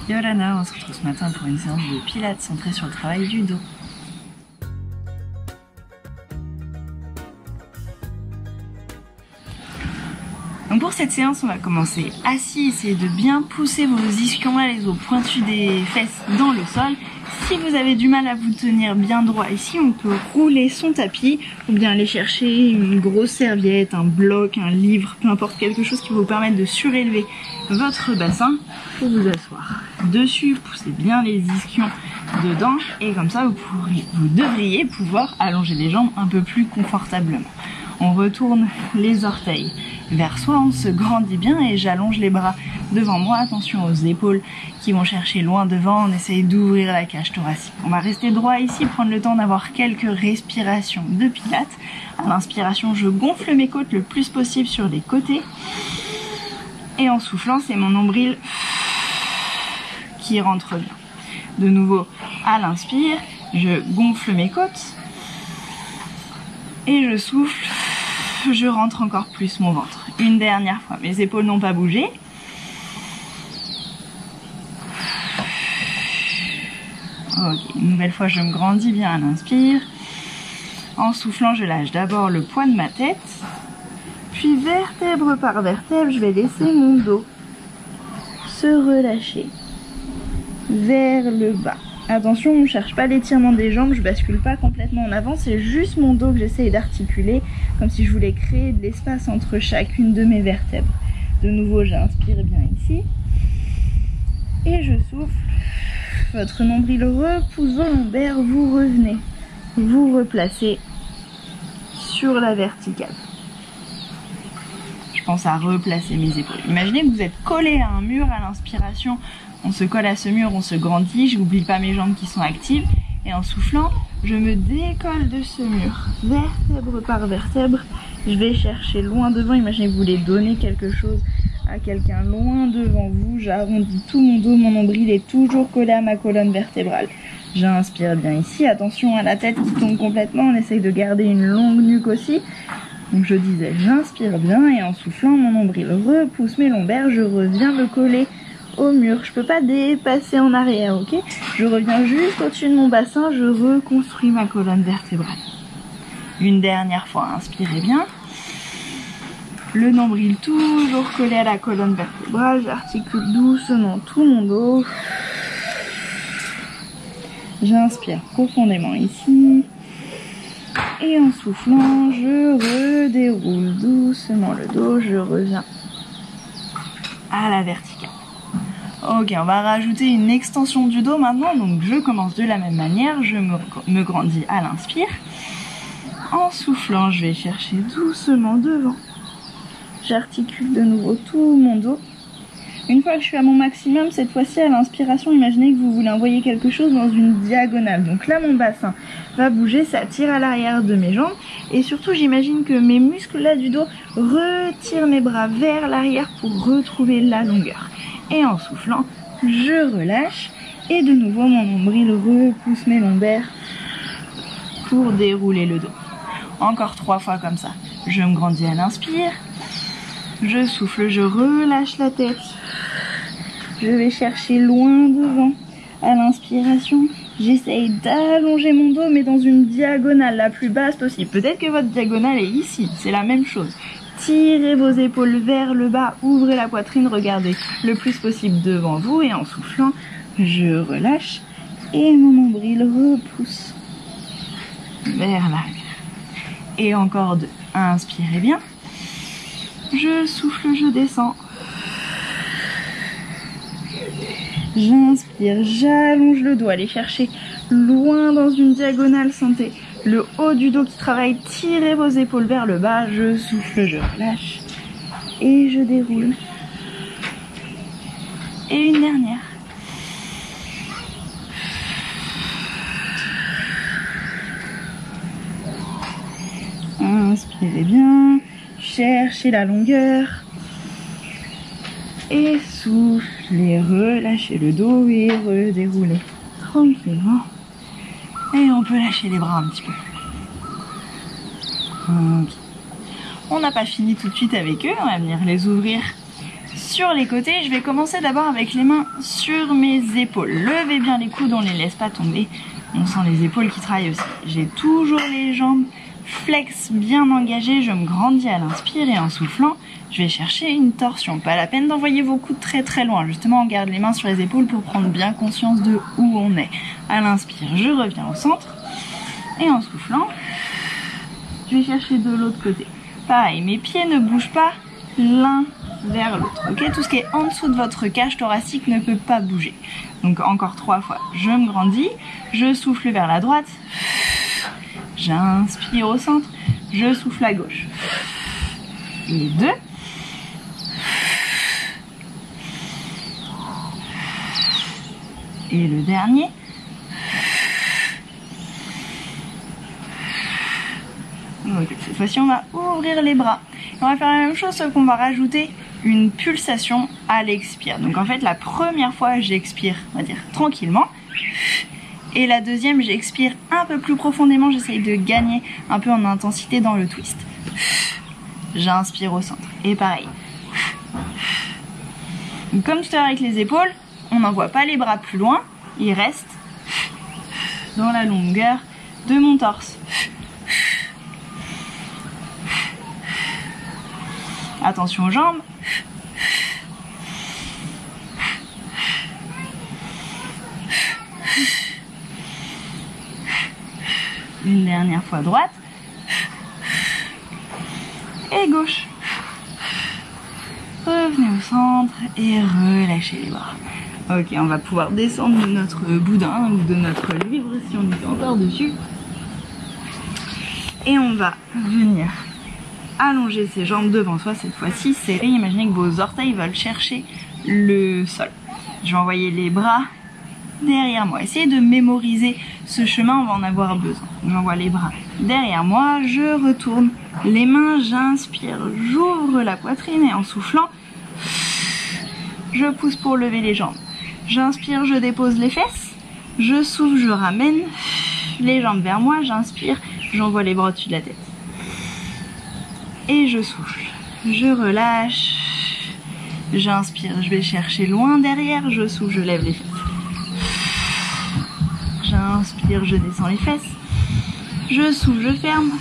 Yolana, on se retrouve ce matin pour une séance de pilates centrée sur le travail du dos. Donc pour cette séance, on va commencer assis, essayer de bien pousser vos ischions, les os pointus des fesses dans le sol. Si vous avez du mal à vous tenir bien droit ici, on peut rouler son tapis ou bien aller chercher une grosse serviette, un bloc, un livre, peu importe, quelque chose qui va vous permettre de surélever votre bassin pour vous asseoir dessus. Poussez bien les ischions dedans et comme ça vous devriez pouvoir allonger les jambes un peu plus confortablement. On retourne les orteils vers soi, on se grandit bien et j'allonge les bras devant moi. Attention aux épaules qui vont chercher loin devant, on essaye d'ouvrir la cage thoracique. On va rester droit ici, prendre le temps d'avoir quelques respirations de pilates. À l'inspiration, je gonfle mes côtes le plus possible sur les côtés. Et en soufflant, c'est mon nombril qui rentre bien. De nouveau, à l'inspire, je gonfle mes côtes. Et je souffle, je rentre encore plus mon ventre. Une dernière fois, mes épaules n'ont pas bougé. Ok, une nouvelle fois, je me grandis bien à l'inspire. En soufflant, je lâche d'abord le poids de ma tête. Puis vertèbre par vertèbre, je vais laisser mon dos se relâcher vers le bas. Attention, on ne cherche pas l'étirement des jambes, je bascule pas complètement en avant, c'est juste mon dos que j'essaye d'articuler, comme si je voulais créer de l'espace entre chacune de mes vertèbres. De nouveau, j'inspire bien ici. Et je souffle. Votre nombril repousse vos lombaires, vous revenez, vous replacez sur la verticale. Je pense à replacer mes épaules. Imaginez que vous êtes collé à un mur à l'inspiration. On se colle à ce mur, on se grandit, je n'oublie pas mes jambes qui sont actives. Et en soufflant, je me décolle de ce mur, vertèbre par vertèbre. Je vais chercher loin devant. Imaginez que vous voulez donner quelque chose à quelqu'un loin devant vous. J'arrondis tout mon dos, mon nombril est toujours collé à ma colonne vertébrale. J'inspire bien ici. Attention à la tête qui tombe complètement. On essaye de garder une longue nuque aussi. Donc je disais, j'inspire bien et en soufflant, mon nombril repousse mes lombaires. Je reviens me coller au mur. Je peux pas dépasser en arrière, ok? Je reviens juste au-dessus de mon bassin. Je reconstruis ma colonne vertébrale. Une dernière fois, inspirez bien. Le nombril toujours collé à la colonne vertébrale. J'articule doucement tout mon dos. J'inspire profondément ici. Et en soufflant, je redéroule doucement le dos. Je reviens à la verticale. Ok, on va rajouter une extension du dos maintenant. Donc je commence de la même manière. Je me grandis à l'inspire. En soufflant, je vais chercher doucement devant. J'articule de nouveau tout mon dos. Une fois que je suis à mon maximum, cette fois-ci à l'inspiration, imaginez que vous voulez envoyer quelque chose dans une diagonale. Donc là, mon bassin va bouger, ça tire à l'arrière de mes jambes. Et surtout, j'imagine que mes muscles là du dos retirent mes bras vers l'arrière pour retrouver la longueur. Et en soufflant, je relâche. Et de nouveau, mon nombril repousse mes lombaires pour dérouler le dos. Encore 3 fois comme ça. Je me grandis à l'inspire. Je souffle, je relâche la tête. Je vais chercher loin devant. À l'inspiration, j'essaye d'allonger mon dos, mais dans une diagonale la plus basse possible. Peut-être que votre diagonale est ici, c'est la même chose. Tirez vos épaules vers le bas, ouvrez la poitrine, regardez le plus possible devant vous. Et en soufflant, je relâche et mon nombril repousse vers l'arrière. Et encore 2. Inspirez bien. Je souffle, je descends. J'inspire, j'allonge le dos, allez chercher loin dans une diagonale, sentez le haut du dos qui travaille, tirez vos épaules vers le bas, je souffle, je relâche et je déroule. Et une dernière. Inspirez bien, cherchez la longueur. Et soufflez, relâchez le dos et redéroulez tranquillement. Et on peut lâcher les bras un petit peu. Okay. On n'a pas fini tout de suite avec eux, on va venir les ouvrir sur les côtés. Je vais commencer d'abord avec les mains sur mes épaules. Levez bien les coudes, on ne les laisse pas tomber. On sent les épaules qui travaillent aussi. J'ai toujours les jambes flex bien engagées. Je me grandis à l'inspire et en soufflant, je vais chercher une torsion. Pas la peine d'envoyer vos coudes très très loin. Justement, on garde les mains sur les épaules pour prendre bien conscience de où on est. À l'inspire, je reviens au centre. Et en soufflant, je vais chercher de l'autre côté. Pareil, mes pieds ne bougent pas l'un vers l'autre. Ok, tout ce qui est en dessous de votre cage thoracique ne peut pas bouger. Donc encore 3 fois. Je me grandis, je souffle vers la droite, j'inspire au centre, je souffle à gauche. Et 2. Et le dernier. Ok, cette fois-ci on va ouvrir les bras. On va faire la même chose sauf qu'on va rajouter une pulsation à l'expire. Donc en fait la première fois j'expire, on va dire tranquillement. Et la deuxième j'expire un peu plus profondément, j'essaye de gagner un peu en intensité dans le twist. J'inspire au centre. Et pareil. Donc, comme tout à l'heure avec les épaules, on n'envoie pas les bras plus loin, ils restent dans la longueur de mon torse. Attention aux jambes. Une dernière fois droite. Et gauche. Revenez au centre et relâchez les bras. Ok, on va pouvoir descendre de notre boudin ou de notre livre si on est encore dessus. Et on va venir allonger ses jambes devant soi, cette fois-ci serrées. Imaginez que vos orteils veulent chercher le sol. Je vais envoyer les bras derrière moi. Essayez de mémoriser ce chemin, on va en avoir besoin. J'envoie les bras derrière moi, je retourne les mains, j'inspire, j'ouvre la poitrine et en soufflant, je pousse pour lever les jambes. J'inspire, je dépose les fesses, je souffle, je ramène les jambes vers moi, j'inspire, j'envoie les bras au-dessus de la tête. Et je souffle, je relâche, j'inspire, je vais chercher loin derrière, je souffle, je lève les fesses. J'inspire, je descends les fesses, je souffle, je ferme,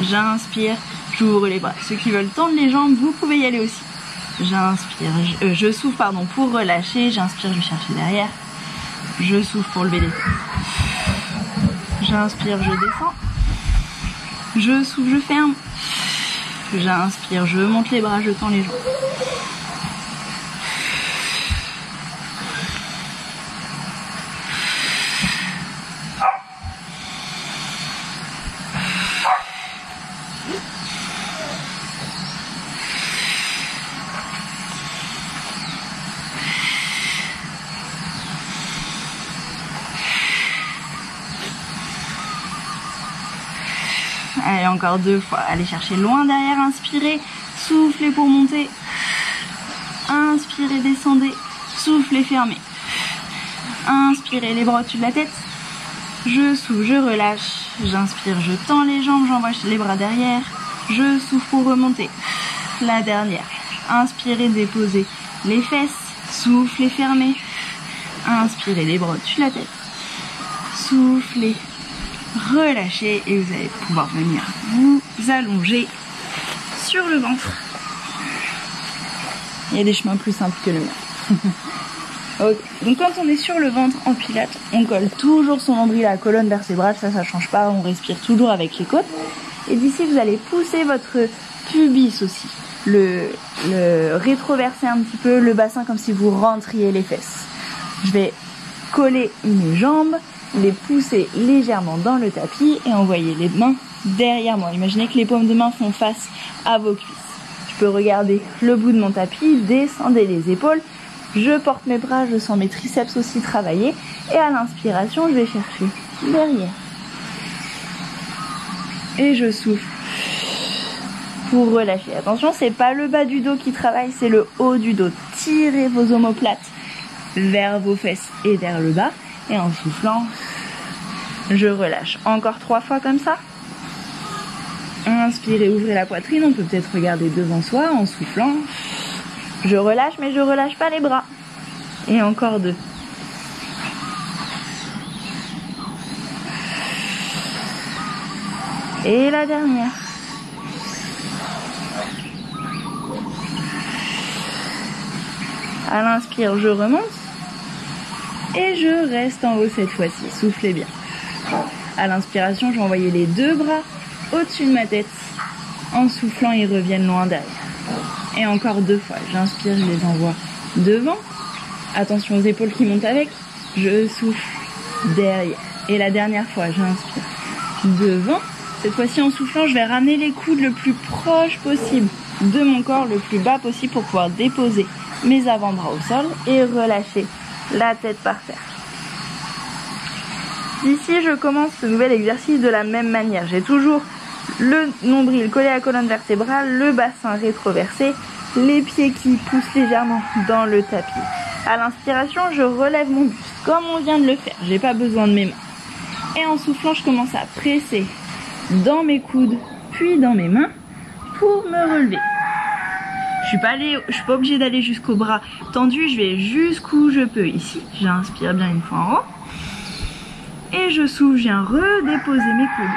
j'inspire, j'ouvre les bras. Ceux qui veulent tendre les jambes, vous pouvez y aller aussi. J'inspire, je souffle pardon, pour relâcher, j'inspire, je vais chercher derrière, je souffle pour lever les fesses. J'inspire, je descends, je souffle, je ferme, j'inspire, je monte les bras, je tends les jambes. Allez, encore 2 fois. Allez chercher loin derrière, inspirez, soufflez pour monter. Inspirez, descendez, soufflez, fermez. Inspirez, les bras au-dessus de la tête. Je souffle, je relâche. J'inspire, je tends les jambes, j'envoie les bras derrière. Je souffle pour remonter. La dernière. Inspirez, déposez les fesses. Soufflez, fermez. Inspirez, les bras au-dessus de la tête. Soufflez. Relâchez et vous allez pouvoir venir vous allonger sur le ventre. Il y a des chemins plus simples que le mien. Okay. Donc quand on est sur le ventre en pilates, on colle toujours son nombril à la colonne vertébrale, ça change pas, on respire toujours avec les côtes. Et d'ici vous allez pousser votre pubis aussi, le rétroverser un petit peu le bassin comme si vous rentriez les fesses. Je vais coller mes jambes, les pousser légèrement dans le tapis et envoyer les mains derrière moi. Imaginez que les paumes de main font face à vos cuisses. Je peux regarder le bout de mon tapis, descendez les épaules, je porte mes bras, je sens mes triceps aussi travailler et à l'inspiration, je vais chercher derrière. Et je souffle pour relâcher. Attention, c'est pas le bas du dos qui travaille, c'est le haut du dos. Tirez vos omoplates vers vos fesses et vers le bas. Et en soufflant, je relâche. Encore 3 fois comme ça. Inspirez, ouvrez la poitrine. On peut peut-être regarder devant soi en soufflant. Je relâche, mais je relâche pas les bras. Et encore 2. Et la dernière. À l'inspire, je remonte. Et je reste en haut cette fois-ci. Soufflez bien. À l'inspiration, je vais envoyer les 2 bras au-dessus de ma tête. En soufflant, ils reviennent loin derrière. Et encore 2 fois. J'inspire, je les envoie devant. Attention aux épaules qui montent avec. Je souffle derrière. Et la dernière fois, j'inspire devant. Cette fois-ci, en soufflant, je vais ramener les coudes le plus proche possible de mon corps, le plus bas possible pour pouvoir déposer mes avant-bras au sol et relâcher la tête par terre. Ici, je commence ce nouvel exercice de la même manière. J'ai toujours le nombril collé à la colonne vertébrale, le bassin rétroversé, les pieds qui poussent légèrement dans le tapis. À l'inspiration, je relève mon buste comme on vient de le faire. J'ai pas besoin de mes mains. Et en soufflant, je commence à presser dans mes coudes, puis dans mes mains pour me relever. Je suis pas obligée d'aller jusqu'au bras tendu, je vais jusqu'où je peux ici. J'inspire bien une fois en haut. Et je souffle, je viens redéposer mes coudes.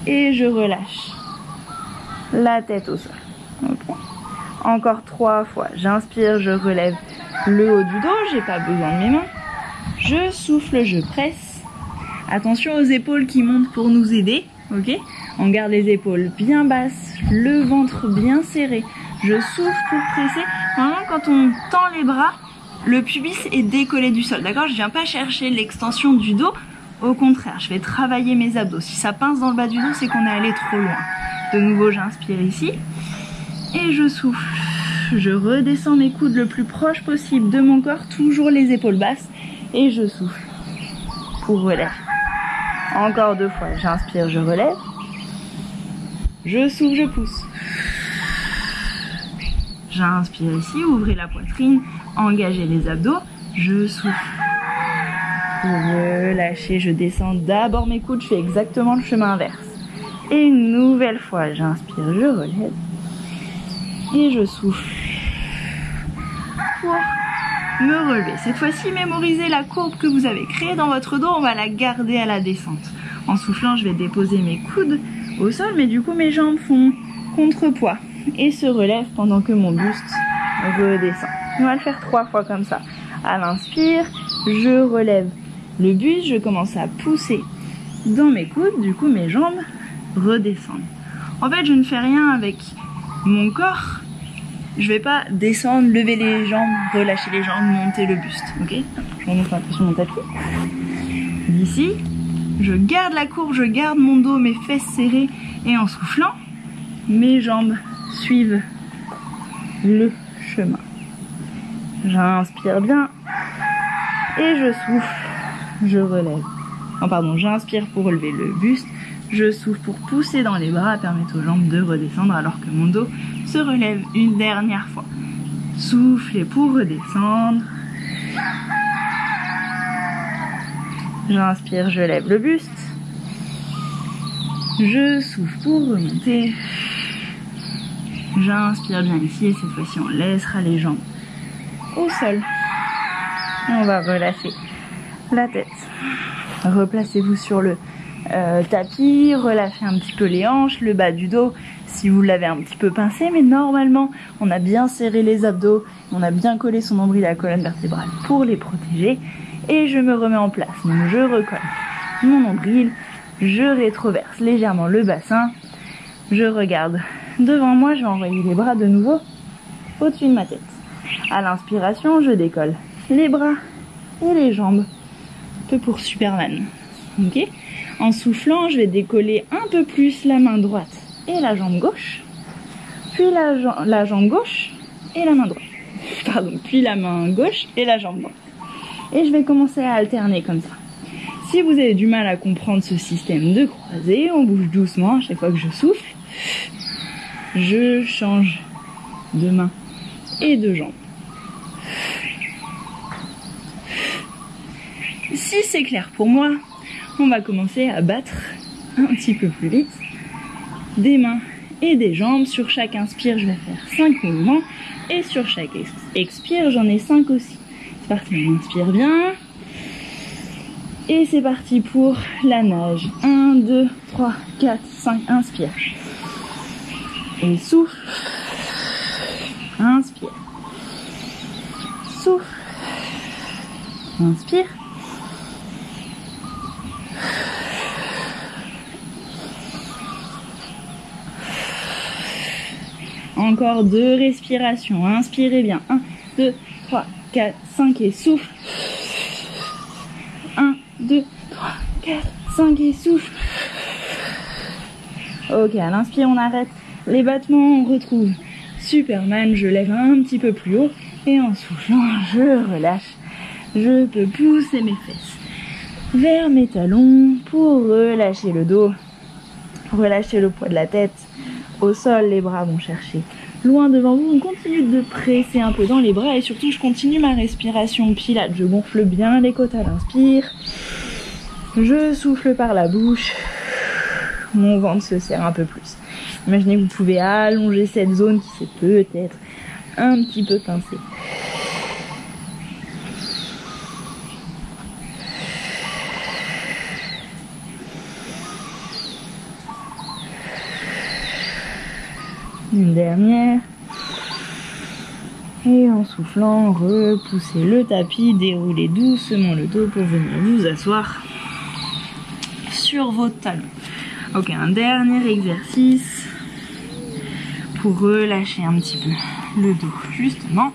Et je relâche la tête au sol. Okay. Encore 3 fois. J'inspire, je relève le haut du dos, j'ai pas besoin de mes mains. Je souffle, je presse. Attention aux épaules qui montent pour nous aider. Ok, on garde les épaules bien basses, le ventre bien serré. Je souffle pour presser. Normalement, quand on tend les bras, le pubis est décollé du sol. D'accord, je viens pas chercher l'extension du dos. Au contraire, je vais travailler mes abdos. Si ça pince dans le bas du dos, c'est qu'on est allé trop loin. De nouveau, j'inspire ici. Et je souffle. Je redescends mes coudes le plus proche possible de mon corps. Toujours les épaules basses. Et je souffle pour relève. Encore 2 fois. J'inspire, je relève. Je souffle, je pousse. J'inspire ici. Ouvrez la poitrine. Engagez les abdos. Je souffle. Relâchez, je descends d'abord mes coudes, je fais exactement le chemin inverse. Et une nouvelle fois, j'inspire, je relève. Et je souffle pour me relever. Cette fois-ci, mémorisez la courbe que vous avez créée dans votre dos, on va la garder à la descente. En soufflant, je vais déposer mes coudes au sol, mais du coup, mes jambes font contrepoids et se relèvent pendant que mon buste redescend. On va le faire 3 fois comme ça. À l'inspire, je relève le buste, je commence à pousser dans mes coudes, du coup mes jambes redescendent. En fait, je ne fais rien avec mon corps. Je vais pas descendre, lever les jambes, relâcher les jambes, monter le buste. Ok, je remonte un peu sur mon tapis. D'ici, je garde la courbe, je garde mon dos, mes fesses serrées, et en soufflant, mes jambes suivent le chemin. J'inspire bien et je souffle. Je relève. Oh pardon, j'inspire pour relever le buste. Je souffle pour pousser dans les bras, permettre aux jambes de redescendre alors que mon dos se relève une dernière fois. Soufflez pour redescendre. J'inspire, je lève le buste. Je souffle pour remonter. J'inspire bien ici et cette fois-ci on laissera les jambes au sol. Et on va relâcher la tête. Replacez-vous sur le tapis, relâchez un petit peu les hanches, le bas du dos si vous l'avez un petit peu pincé, mais normalement on a bien serré les abdos, on a bien collé son nombril à la colonne vertébrale pour les protéger. Et je me remets en place, donc je recolle mon nombril, je rétroverse légèrement le bassin, je regarde devant moi, je vais envoyer les bras de nouveau au-dessus de ma tête. À l'inspiration, je décolle les bras et les jambes, un peu pour Superman. Ok. En soufflant, je vais décoller un peu plus la main droite et la jambe gauche, puis la jambe gauche et la main droite. Pardon, puis la main gauche et la jambe droite. Et je vais commencer à alterner comme ça. Si vous avez du mal à comprendre ce système de croisée, on bouge doucement à chaque fois que je souffle. Je change de main et de jambe. Si c'est clair pour moi, on va commencer à battre un petit peu plus vite des mains et des jambes. Sur chaque inspire, je vais faire 5 mouvements. Et sur chaque expire, j'en ai 5 aussi. C'est parti, on inspire bien. Et c'est parti pour la nage. 1, 2, 3, 4, 5, inspire. Et souffle. Inspire. Souffle. Inspire. Encore 2 respirations. Inspirez bien. 1, 2, 3, 4, 5 et souffle. 1, 2, 3, 4, 5 et souffle. Ok, à l'inspire, on arrête les battements, on retrouve Superman, je lève un petit peu plus haut et en soufflant, je relâche. Je peux pousser mes fesses vers mes talons pour relâcher le dos, relâcher le poids de la tête. Au sol, les bras vont chercher loin devant vous. On continue de presser un peu dans les bras et surtout, je continue ma respiration Pilates. Je gonfle bien les côtes à l'inspire. Je souffle par la bouche. Mon ventre se serre un peu plus. Imaginez que vous pouvez allonger cette zone qui s'est peut-être un petit peu pincée. Une dernière. Et en soufflant, repoussez le tapis, déroulez doucement le dos pour venir vous asseoir sur vos talons. Ok, un dernier exercice pour relâcher un petit peu le dos, justement.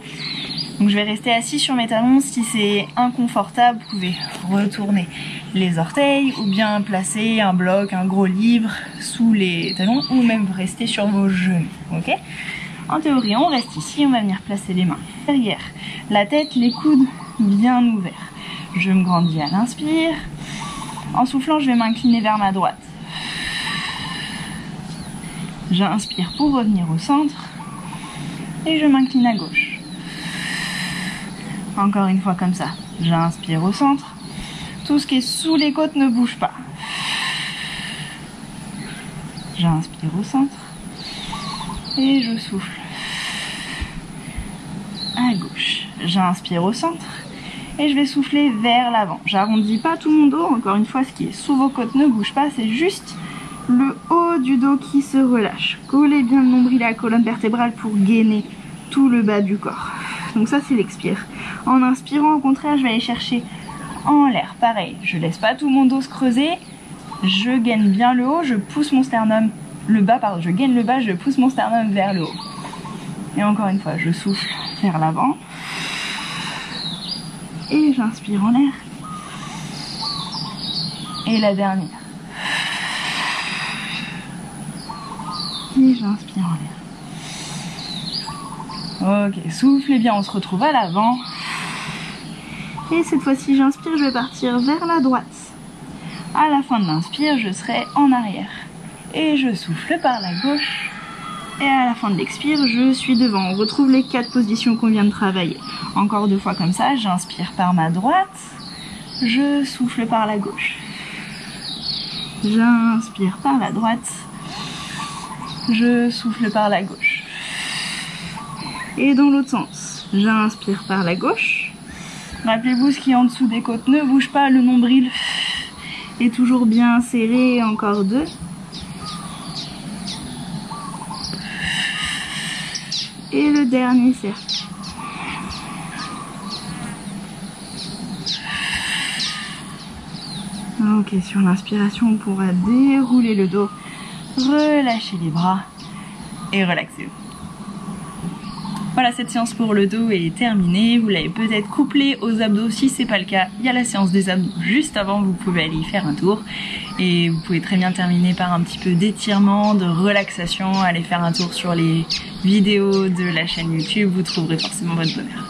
Donc je vais rester assis sur mes talons. Si c'est inconfortable, vous pouvez retourner les orteils ou bien placer un bloc, un gros livre sous les talons ou même rester sur vos genoux. Ok ? En théorie, on reste ici, on va venir placer les mains derrière la tête, les coudes bien ouverts. Je me grandis à l'inspire. En soufflant, je vais m'incliner vers ma droite. J'inspire pour revenir au centre et je m'incline à gauche. Encore une fois comme ça. J'inspire au centre. Tout ce qui est sous les côtes ne bouge pas. J'inspire au centre et je souffle à gauche. J'inspire au centre et je vais souffler vers l'avant. J'arrondis pas tout mon dos. Encore une fois, ce qui est sous vos côtes ne bouge pas. C'est juste le haut du dos qui se relâche. Collez bien le nombril à la colonne vertébrale pour gainer tout le bas du corps. Donc ça, c'est l'expire. En inspirant, au contraire, je vais aller chercher en l'air. Pareil, je laisse pas tout mon dos se creuser. Je gaine bien le haut, je pousse mon sternum, le bas, pardon, je gaine le bas, je pousse mon sternum vers le haut. Et encore une fois, je souffle vers l'avant. Et j'inspire en l'air. Et la dernière. Et j'inspire en l'air. Ok, soufflez bien, on se retrouve à l'avant. Et cette fois-ci, j'inspire, je vais partir vers la droite. À la fin de l'inspire, je serai en arrière. Et je souffle par la gauche. Et à la fin de l'expire, je suis devant. On retrouve les 4 positions qu'on vient de travailler. Encore 2 fois comme ça, j'inspire par ma droite. Je souffle par la gauche. J'inspire par la droite. Je souffle par la gauche. Et dans l'autre sens, j'inspire par la gauche. Rappelez-vous, ce qui est en dessous des côtes ne bouge pas, le nombril est toujours bien serré. Encore 2. Et le dernier cercle. Ok, sur l'inspiration, on pourra dérouler le dos, relâcher les bras et relaxer. Voilà, cette séance pour le dos est terminée. Vous l'avez peut-être couplé aux abdos. Si c'est pas le cas, il y a la séance des abdos juste avant. Vous pouvez aller y faire un tour. Et vous pouvez très bien terminer par un petit peu d'étirement, de relaxation. Allez faire un tour sur les vidéos de la chaîne YouTube. Vous trouverez forcément votre bonheur.